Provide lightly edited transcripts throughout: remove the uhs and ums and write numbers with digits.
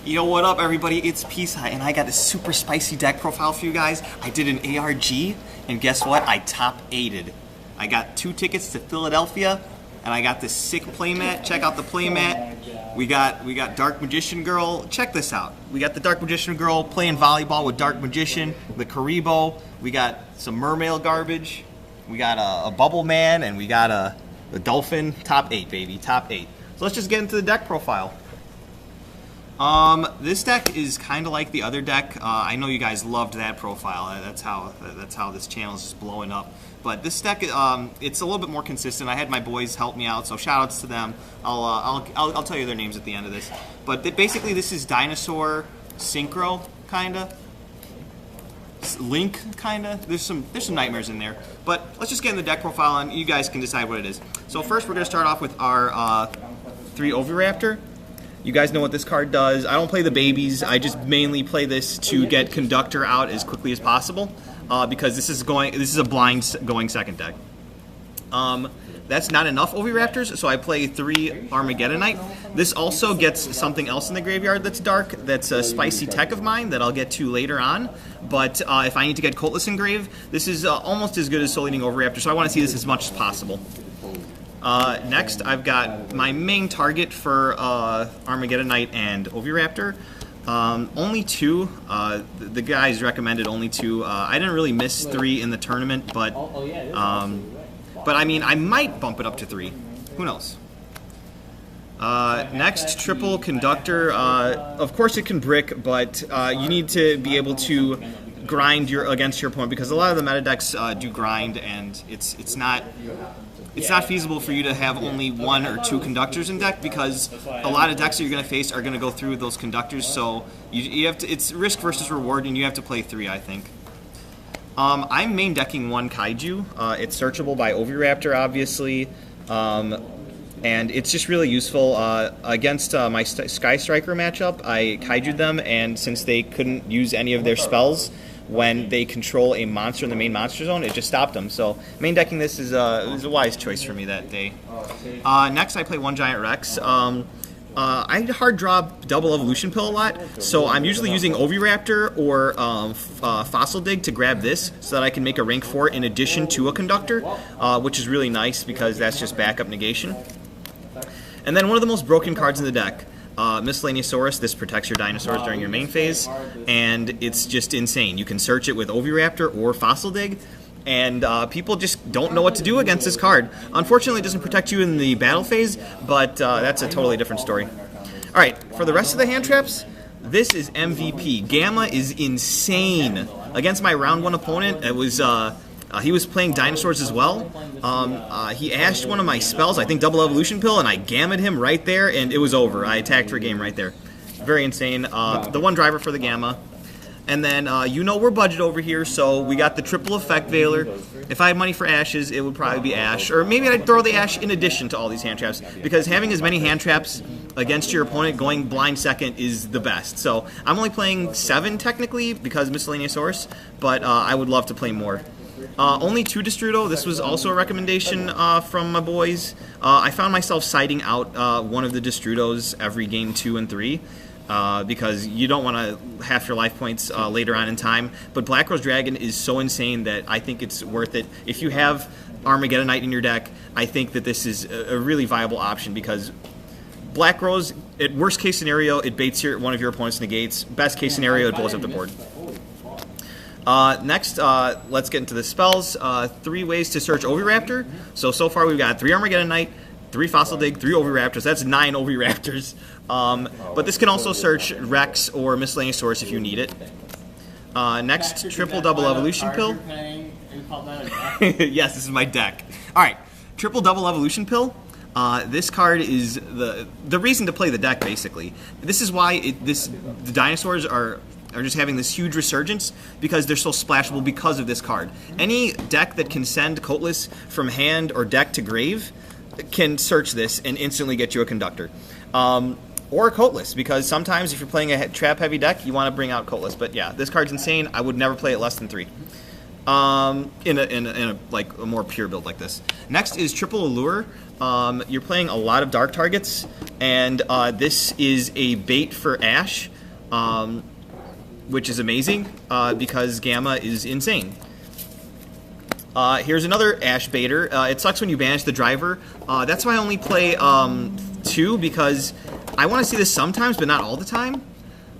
Yo, what up, everybody? It's Peace High, and I got a super spicy deck profile for you guys. I did an ARG, and guess what? I top 8'd. I got 2 tickets to Philadelphia, and I got this sick playmat. Check out the playmat. We got Dark Magician Girl. Check this out. We got the Dark Magician Girl playing volleyball with Dark Magician, the Karibo. We got some mermaid garbage. We got a Bubble Man, and we got a Dolphin. Top 8, baby. Top 8. So let's just get into the deck profile. This deck is kind of like the other deck. I know you guys loved that profile. That's how this channel is just blowing up. But this deck, it's a little bit more consistent. I had my boys help me out, so shout-outs to them. I'll tell you their names at the end of this. But basically, this is Dinosaur, Synchro, kinda. Link, kinda. There's some nightmares in there. But let's just get in the deck profile, and you guys can decide what it is. So first, we're gonna start off with our 3 Oviraptor. You guys know what this card does. I don't play the babies. I just mainly play this to get Conductor out as quickly as possible because this is a blind going second deck. That's not enough Oviraptors, so I play 3 Armageddonite. This also gets something else in the graveyard that's dark. That's a spicy tech of mine that I'll get to later on. But if I need to get Coatless Engrave, this is almost as good as Soul Eating Oviraptor, so I want to see this as much as possible. Next, I've got my main target for Armageddonite and Oviraptor. Only 2. The guys recommended only 2. I didn't really miss 3 in the tournament, but I mean, I might bump it up to 3. Who knows? Next, triple Conductor. Of course, it can brick, but you need to be able to grind against your opponent because a lot of the meta decks do grind, and it's not feasible for you to have only 1 or 2 Conductors in deck because a lot of decks that you're going to face are going to go through those Conductors. So you have to. It's risk versus reward, and you have to play 3, I think. I'm main decking 1 Kaiju. It's searchable by Oviraptor, obviously, and it's just really useful against my Sky Striker matchup. I Kaiju'd them, and since they couldn't use any of their spells when they control a monster in the main monster zone, it just stopped them. So main decking this is a wise choice for me that day. Next, I play 1 Giant Rex. I hard draw double Evolution Pill a lot, so I'm usually using Oviraptor or Fossil Dig to grab this so that I can make a rank 4 in addition to a Conductor, which is really nice because that's just backup negation. And then one of the most broken cards in the deck, Miscellaneousaurus. This protects your dinosaurs during your main phase, and it's just insane. You can search it with Oviraptor or Fossil Dig, and people just don't know what to do against this card. Unfortunately, it doesn't protect you in the battle phase, but that's a totally different story. All right, for the rest of the hand traps, this is MVP. Gamma is insane. Against my round 1 opponent, it was he was playing dinosaurs as well. He ashed one of my spells, I think double Evolution Pill, and I gammed him right there, and it was over. I attacked for a game right there. Very insane. The 1 driver for the Gamma. And then, you know we're budget over here, so we got the triple effect Veiler. If I had money for ashes, it would probably be ash. Or maybe I'd throw the ash in addition to all these hand traps, because having as many hand traps against your opponent going blind second is the best. So I'm only playing 7 technically because Miscellaneousaurus, but I would love to play more. Only 2 Destrudo. This was also a recommendation from my boys. I found myself siding out one of the Destrudos every game 2 and 3. Because you don't want to half your life points later on in time. But Black Rose Dragon is so insane that I think it's worth it. If you have Armageddonite in your deck, I think that this is a really viable option because Black Rose, at worst case scenario, it baits one of your opponent's negates. Best case scenario, it blows up the board. Next, let's get into the spells. 3 ways to search Oviraptor. So far we've got 3 Armageddonite, 3 Fossil Dig, 3 Oviraptors. That's 9 Oviraptors. But this can also search Rex or Miscellaneousaurus if you need it. Next, triple double Evolution Pill. Yes, this is my deck. All right, triple double Evolution Pill. This card is the reason to play the deck, basically. This is why the dinosaurs are just having this huge resurgence because they're so splashable because of this card. Any deck that can send Coatless from hand or deck to grave can search this and instantly get you a Conductor. Or a Coatless, because sometimes if you're playing a trap-heavy deck, you want to bring out Coatless. But yeah, this card's insane. I would never play it less than 3. in a like a more pure build like this. Next is Triple Allure. You're playing a lot of dark targets, and this is a bait for Ash, which is amazing because Gamma is insane. Here's another Ash baiter. It sucks when you banish the driver. That's why I only play 2, because I want to see this sometimes, but not all the time.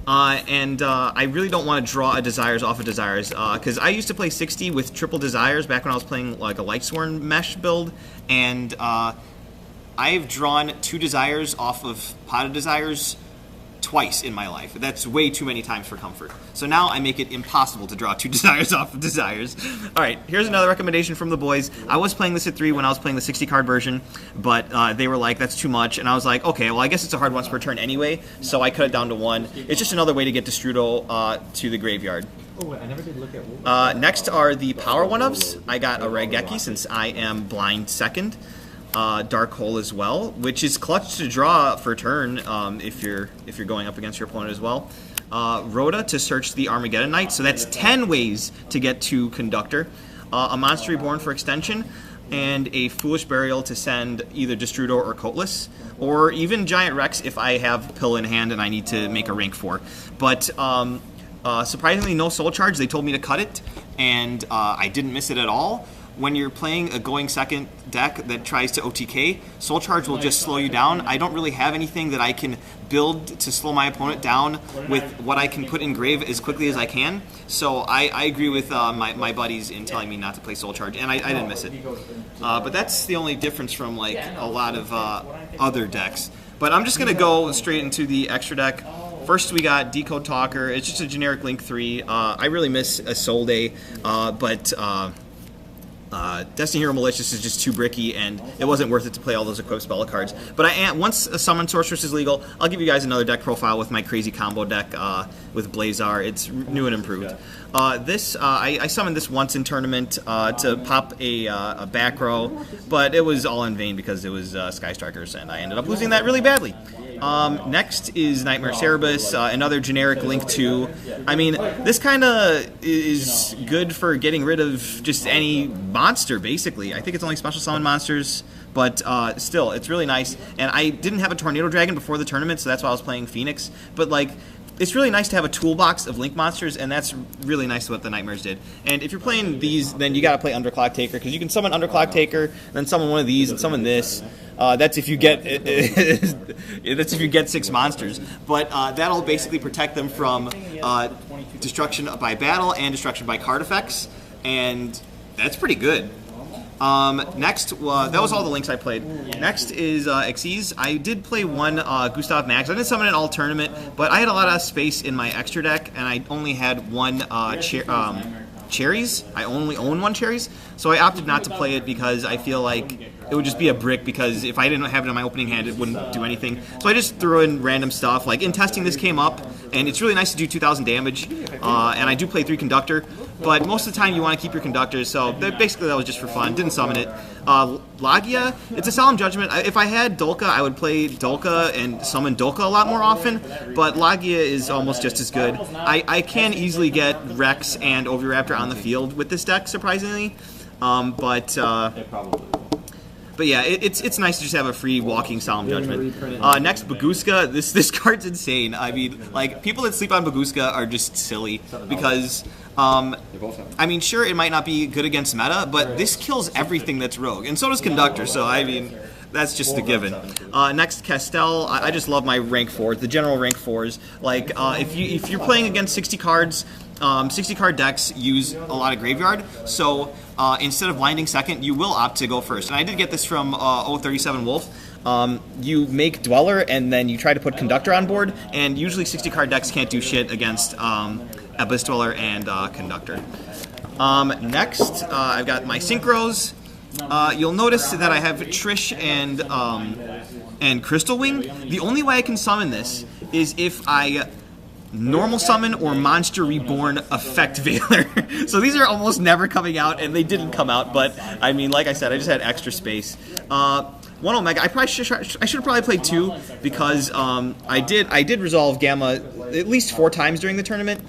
I really don't want to draw a Desires off of Desires, because I used to play 60 with triple Desires back when I was playing like a Lightsworn mesh build, and I've drawn 2 Desires off of Potted Desires twice in my life. That's way too many times for comfort. So now I make it impossible to draw 2 Desires off of Desires. All right, here's another recommendation from the boys. I was playing this at 3 when I was playing the 60 card version, but they were like, that's too much. And I was like, okay, well, I guess it's a hard once per turn anyway, so I cut it down to 1. It's just another way to get Destrudo to the graveyard. Oh, I never did look at next are the power 1-ups. I got a Raigeki since I am blind second. Dark Hole as well, which is clutch to draw for turn if you're going up against your opponent as well. Rhoda to search the Armageddon Knight, so that's 10 ways to get to Conductor. A Monster Reborn for extension, and a Foolish Burial to send either Destrudo or Coatless, or even Giant Rex if I have Pill in hand and I need to make a rank 4. But surprisingly, no Soul Charge. They told me to cut it, and I didn't miss it at all. When you're playing a going second deck that tries to OTK, Soul Charge will just slow you down. I don't really have anything that I can build to slow my opponent down with what I can put in grave as quickly as I can. So I agree with my buddies in telling me not to play Soul Charge, and I didn't miss it. But that's the only difference from like a lot of other decks. But I'm just going to go straight into the extra deck. First, we got Decode Talker. It's just a generic Link 3. I really miss a Soul Day, but Destiny Hero Malicious is just too bricky, and it wasn't worth it to play all those equipped spell cards. But once a Summon Sorceress is legal, I'll give you guys another deck profile with my crazy combo deck with Blazar. It's new and improved. I summoned this once in tournament to pop a back row, but it was all in vain because it was Sky Strikers, and I ended up losing that really badly. Next is Nightmare Cerebus, another generic Link 2. I mean, this kind of is good for getting rid of just any monster, basically. I think it's only special summon monsters, but still, it's really nice. And I didn't have a Tornado Dragon before the tournament, so that's why I was playing Phoenix. But, like, it's really nice to have a toolbox of Link monsters, and that's really nice what the Nightmares did. And if you're playing these, then you gotta play Underclock Taker, because you can summon Underclock Taker, then summon one of these, and summon this. That's if you get that's if you get 6 monsters. But that'll basically protect them from destruction by battle and destruction by card effects, and that's pretty good. Next, that was all the links I played. Next is Xyz. I did play one Gustav Max. I didn't summon it all tournament, but I had a lot of space in my extra deck, and I only had one Cherries. I only own 1 Cherries, so I opted not to play it because I feel like it would just be a brick, because if I didn't have it in my opening hand, it wouldn't do anything. So I just threw in random stuff. Like in testing, this came up, and it's really nice to do 2,000 damage, and I do play 3 Conductor, but most of the time you want to keep your Conductors, so basically that was just for fun. Didn't summon it. Lagia, it's a Solemn Judgment. If I had Dolka, I would play Dolka and summon Dolka a lot more often, but Lagia is almost just as good. I can easily get Rex and Oviraptor on the field with this deck, surprisingly, but yeah, it's nice to just have a free walking Solemn Judgment. Next, Baguska. This card's insane. I mean, like, people that sleep on Baguska are just silly because, I mean, sure, it might not be good against meta, but this kills everything that's rogue, and so does Conductor, so, I mean, that's just a given. Next, Castel. I just love my rank 4s, the general rank 4s. Like, if you're playing against 60 cards, 60 card decks use a lot of graveyard, so instead of blinding second, you will opt to go first. And I did get this from 037 Wolf. You make Dweller, and then you try to put Conductor on board, and usually 60 card decks can't do shit against Abyss Dweller and Conductor. Next, I've got my Synchros. You'll notice that I have Trish and Crystal Wing. The only way I can summon this is if I normal summon or Monster Reborn Effect Veiler. So these are almost never coming out, and they didn't come out, but I mean, like I said, I just had extra space. 1 Omega, I should have probably played 2, because I did resolve Gamma at least 4 times during the tournament.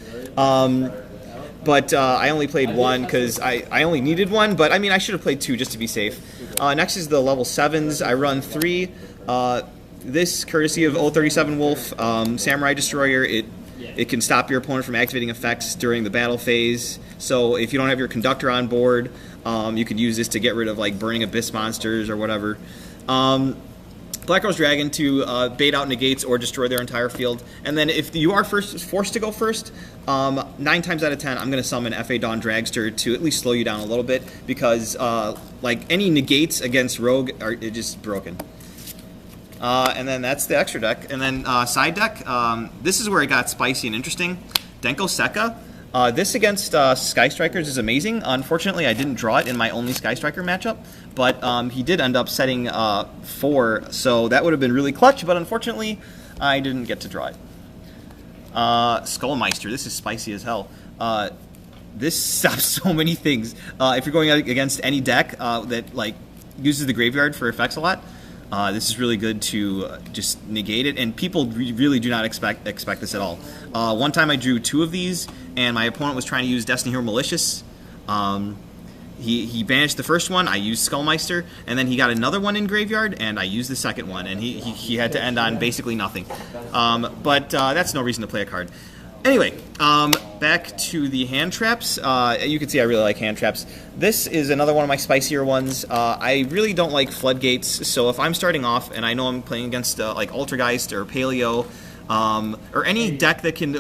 but I only played one because I only needed one. But I mean, I should have played two just to be safe. Next is the level 7s. I run 3. This, courtesy of 037 Wolf, Samurai Destroyer, it can stop your opponent from activating effects during the battle phase. So if you don't have your conductor on board, you could use this to get rid of like burning abyss monsters or whatever. Black Rose Dragon to bait out negates or destroy their entire field. And then if you are forced to go first, 9 times out of 10, I'm going to summon F.A. Dawn Dragster to at least slow you down a little bit, because like any negates against Rogue are just broken. And then that's the extra deck. And then side deck, this is where it got spicy and interesting. Denko Sekka. This against Sky Strikers is amazing. Unfortunately, I didn't draw it in my only Sky Striker matchup, but he did end up setting 4, so that would have been really clutch, but unfortunately, I didn't get to draw it. Skullmeister, this is spicy as hell. This stops so many things. If you're going against any deck that like uses the graveyard for effects a lot, this is really good to just negate it, and people really do not expect this at all. One time I drew 2 of these, and my opponent was trying to use Destiny Hero Malicious. He banished the first one, I used Skullmeister, and then he got another one in graveyard, and I used the second one, and he had to end on basically nothing. But that's no reason to play a card. Anyway, back to the hand traps. You can see I really like hand traps. This is another one of my spicier ones. I really don't like floodgates, so if I'm starting off and I know I'm playing against like Altergeist or Paleo, or any deck that can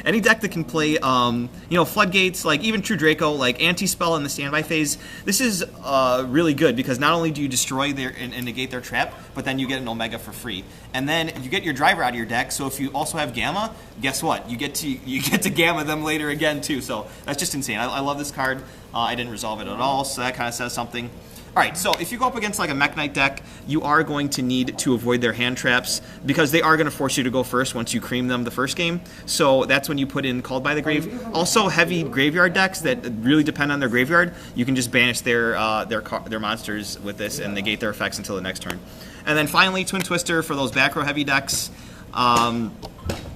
any deck that can play you know, floodgates, like even True Draco, like anti-spell in the standby phase, this is really good, because not only do you destroy their and negate their trap, but then you get an Omega for free, and then you get your driver out of your deck. So if you also have Gamma, guess what, you get to Gamma them later again too. So that's just insane. I love this card. I didn't resolve it at all, so that kind of says something. Alright, so if you go up against like a Mech Knight deck, you are going to need to avoid their hand traps, because they are going to force you to go first once you cream them the first game. So that's when you put in Called by the Grave. Also, heavy graveyard decks that really depend on their graveyard, you can just banish their monsters with this and negate their effects until the next turn. And then finally, Twin Twister for those back row heavy decks.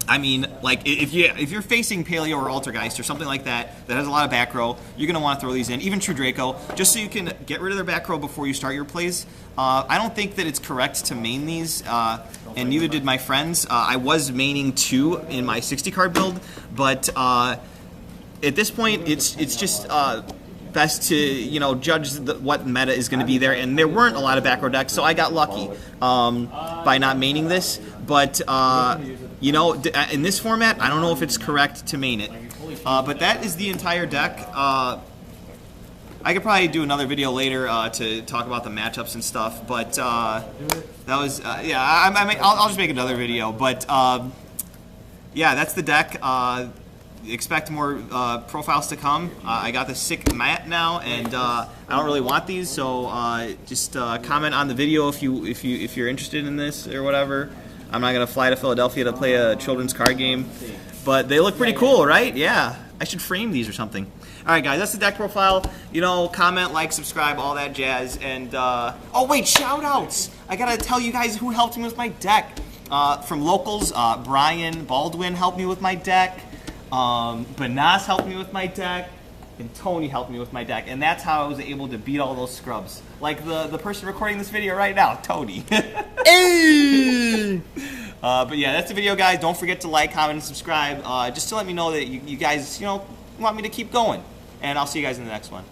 I mean, like, if you're facing Paleo or Altergeist or something like that that has a lot of back row, you're going to want to throw these in, even True Draco, just so you can get rid of their back row before you start your plays. I don't think that it's correct to main these, and neither did my friends. I was maining 2 in my 60-card build, but at this point, it's just best to, you know, judge what meta is going to be there, and there weren't a lot of back row decks, so I got lucky by not maining this. But you know, in this format, I don't know if it's correct to main it. But that is the entire deck. I could probably do another video later to talk about the matchups and stuff. But that was yeah. I'll just make another video. But yeah, that's the deck. Expect more profiles to come. I got the sick mat now, and I don't really want these, so just comment on the video if you're interested in this or whatever. I'm not gonna fly to Philadelphia to play a children's card game, but they look pretty cool, right? Yeah, I should frame these or something. All right, guys, that's the deck profile. You know, comment, like, subscribe, all that jazz. And oh wait, shout outs! I gotta tell you guys who helped me with my deck. From locals, Brian Baldwin helped me with my deck. Banas helped me with my deck, and Tony helped me with my deck, and that's how I was able to beat all those scrubs. Like the person recording this video right now, Tony. Hey! But yeah, that's the video, guys. Don't forget to like, comment, and subscribe, just to let me know that you guys, you know, want me to keep going. And I'll see you guys in the next one.